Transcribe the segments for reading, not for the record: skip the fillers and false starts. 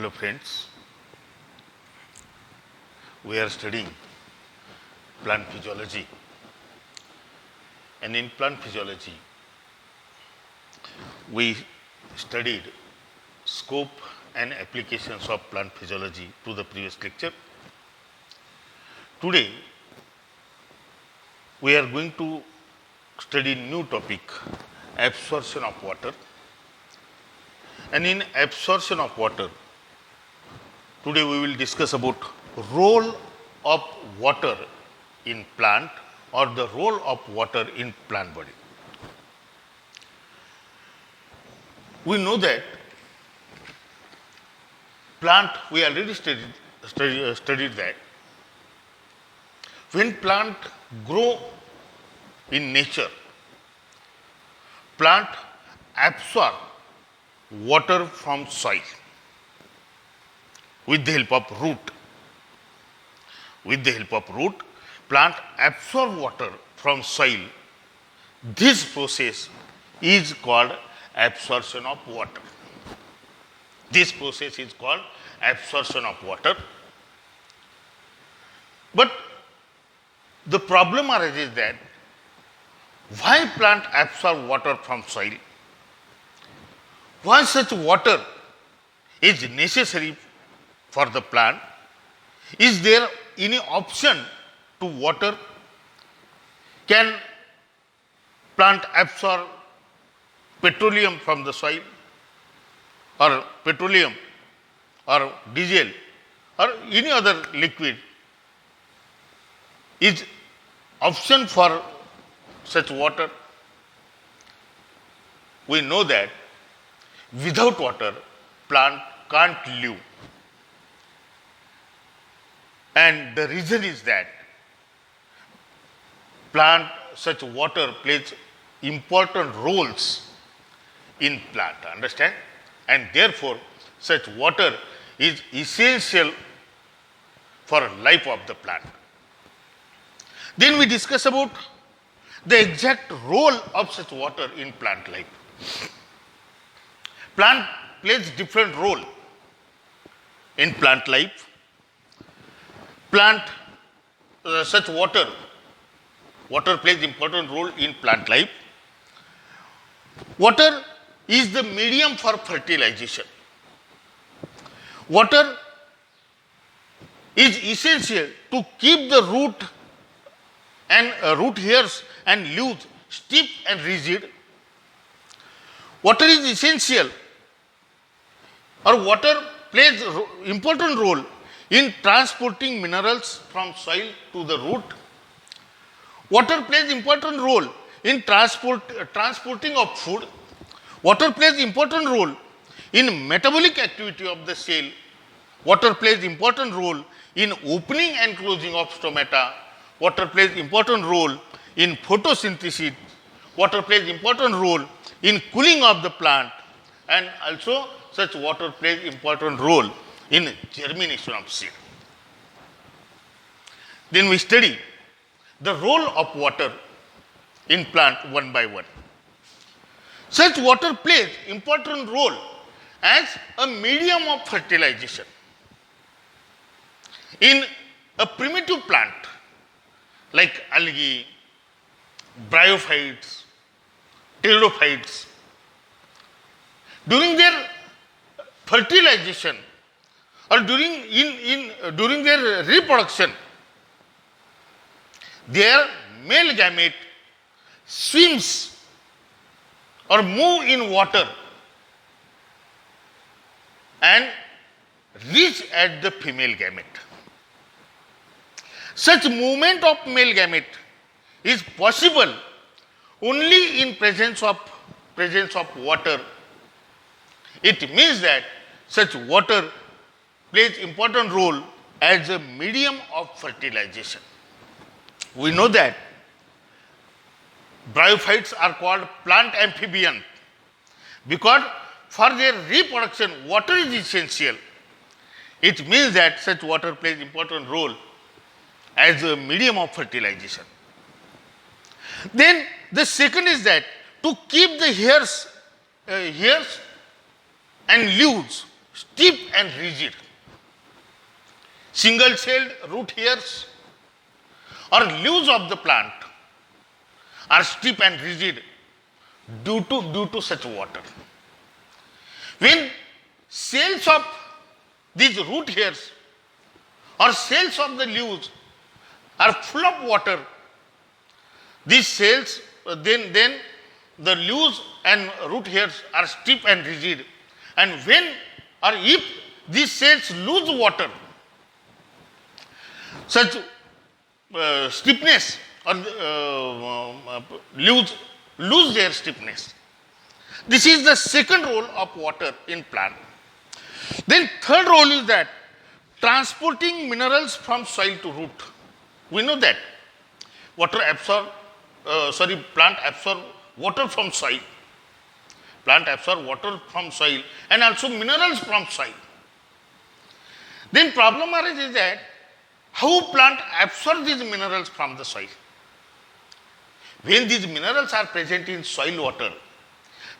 Hello friends, we are studying plant physiology, and in plant physiology we studied scope and applications of plant physiology to the previous lecture. Today we are going to study new topic, absorption of water. And in absorption of water, today we will discuss about role of water in plant or the role of water in plant body. We know that plant, we already studied that when plant grow in nature, plant absorb water from soil with the help of root. With the help of root, plant absorb water from soil. This process is called absorption of water. This process is called absorption of water. But the problem arises that why plant absorb water from soil? Why such water is necessary for the plant? Is there any option to water? Can plant absorb petroleum from the soil, or petroleum or diesel or any other liquid? Is option for such water? We know that without water, plant can't live. And the reason is that plant, such water plays important roles in plant, understand? And therefore, such water is essential for life of the plant. Then we discuss about the exact role of such water in plant life. Plant plays different role in plant life. Plant, such water plays important role in plant life. Water is the medium for fertilization. Water is essential to keep the root and root hairs and leaves stiff and rigid. Water is essential, or water plays important role in transporting minerals from soil to the root. Water plays important role in transporting of food. Water plays important role in metabolic activity of the cell. Water plays important role in opening and closing of stomata. Water plays important role in photosynthesis. Water plays important role in cooling of the plant, and also such water plays important role in germination of seed. Then we study the role of water in plant one by one. Such water plays important role as a medium of fertilization. In a primitive plant like algae, bryophytes, pteridophytes, during their fertilization or during their reproduction, their male gamete swims or move in water and reach at the female gamete. Such movement of male gamete is possible only in presence of water. It means that such water plays important role as a medium of fertilization. We know that bryophytes are called plant amphibian because for their reproduction water is essential. It means that such water plays important role as a medium of fertilization. Then the second is that to keep the hairs and leaves stiff and rigid. Single-celled root hairs or leaves of the plant are stiff and rigid due to such water. When cells of these root hairs or cells of the leaves are full of water, these cells, then the leaves and root hairs are stiff and rigid. And when or if these cells lose water, such stiffness or lose their stiffness. This is the second role of water in plant. Then third role is that transporting minerals from soil to root. We know that plant absorb water from soil. Plant absorb water from soil and also minerals from soil. Then problem arises that how plant absorb these minerals from the soil. When these minerals are present in soil water,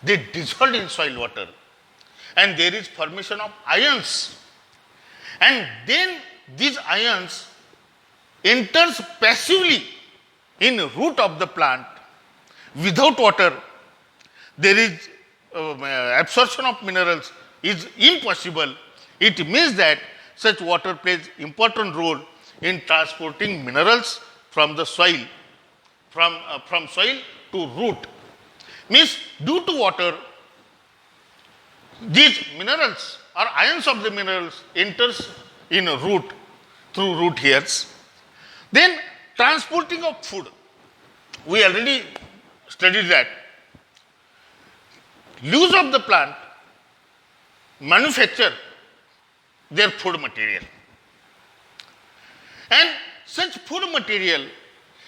they dissolve in soil water and there is formation of ions. And then these ions enters passively in root of the plant. Without water, there is absorption of minerals is impossible. It means that such water plays important role in transporting minerals from the soil, from soil to root. Means due to water, these minerals or ions of the minerals enters in a root through root hairs. Then transporting of food. We already studied that. Leaves of the plant manufacture their food material. And such food material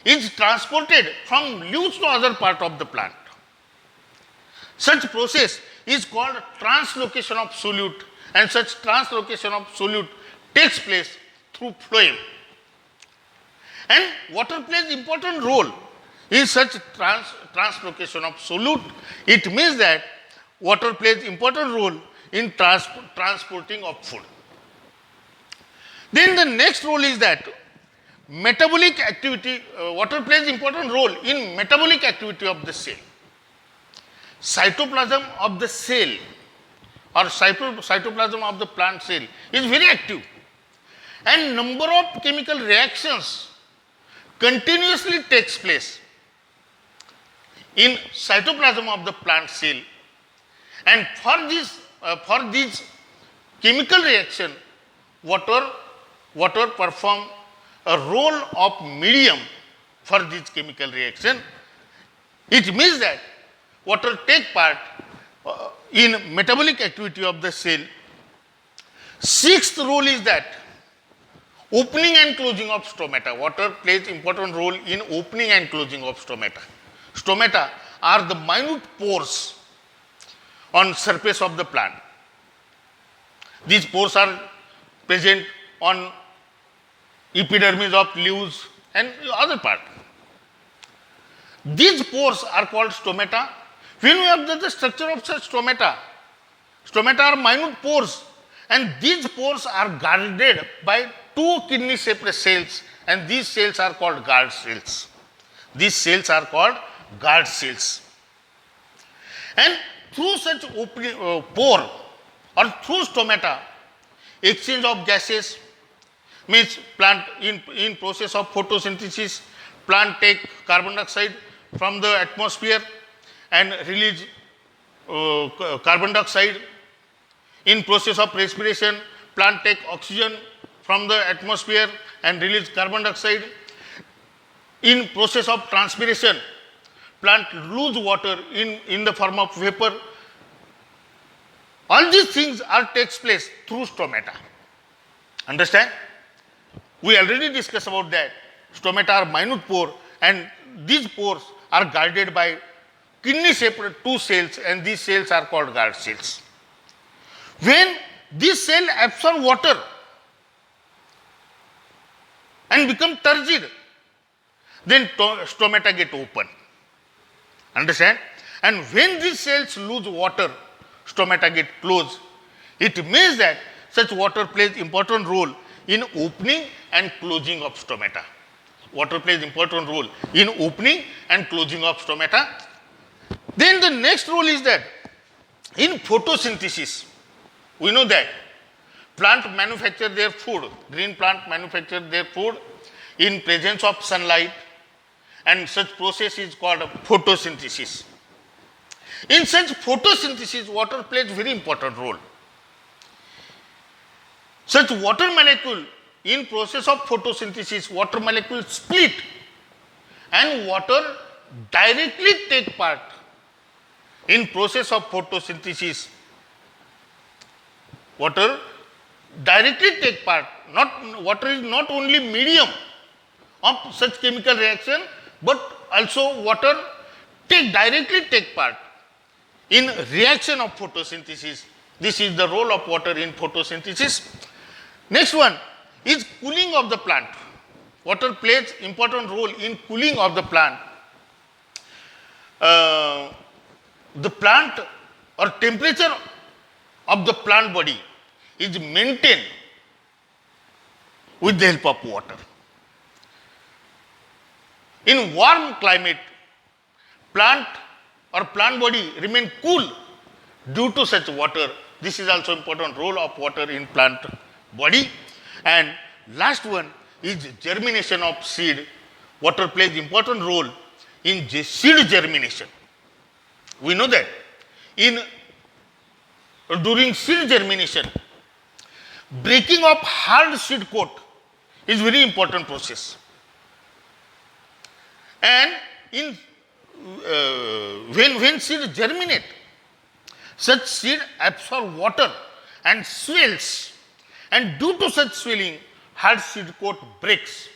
is transported from leaves to other part of the plant. Such process is called translocation of solute, and such translocation of solute takes place through phloem. And water plays important role in such translocation of solute. It means that water plays important role in transporting of food. Then the next role is that metabolic activity, water plays important role in metabolic activity of the cell. Cytoplasm of the cell or cytoplasm of the plant cell is very active, and number of chemical reactions continuously takes place in cytoplasm of the plant cell. And for these chemical reaction, water perform a role of medium for this chemical reaction. It means that water take part in metabolic activity of the cell. Sixth role is that opening and closing of stomata. Water plays important role in opening and closing of stomata. Stomata are the minute pores on surface of the plant. These pores are present on epidermis of leaves and other part. These pores are called stomata. When we observe the structure of such stomata are minute pores, and these pores are guarded by two kidney-shaped cells, and these cells are called guard cells. These cells are called guard cells. And through such pore or through stomata, exchange of gases, means plant in process of photosynthesis, plant take carbon dioxide from the atmosphere and release carbon dioxide. In process of respiration, plant take oxygen from the atmosphere and release carbon dioxide. In process of transpiration, plant lose water in the form of vapor. All these things takes place through stomata. Understand? We already discussed about that. Stomata are minute pore, and these pores are guarded by kidney-shaped two cells, and these cells are called guard cells. When this cell absorb water and become turgid, then stomata get open. Understand? And when these cells lose water, stomata get closed. It means that such water plays important role in opening and closing of stomata. Water plays important role in opening and closing of stomata. Then the next role is that in photosynthesis, we know that plant manufacture their food, green plant manufacture their food in presence of sunlight, and such process is called photosynthesis. In such photosynthesis, water plays very important role. Such water molecule, in process of photosynthesis, water molecules split and water directly take part in process of photosynthesis. Water directly take part. Water is not only medium of such chemical reaction, but also water directly take part in reaction of photosynthesis. This is the role of water in photosynthesis. Next one is cooling of the plant. Water plays important role in cooling of the plant. The plant or temperature of the plant body is maintained with the help of water. In warm climate, plant or plant body remain cool due to such water. This is also important role of water in plant body. And last one is germination of seed. Water plays important role in seed germination. We know that during seed germination, breaking of hard seed coat is very important process. And when seed germinate, such seed absorb water and swells, and due to such swelling, hard seed coat breaks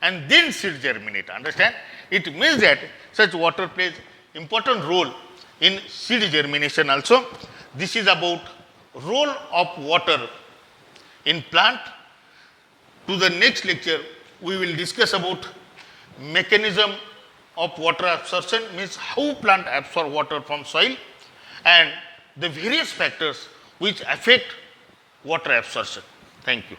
and then seed germinate. Understand? It means that such water plays important role in seed germination also. This is about role of water in plant. To the next lecture, we will discuss about mechanism of water absorption, means how plant absorb water from soil, and the various factors which affect water absorption. Thank you.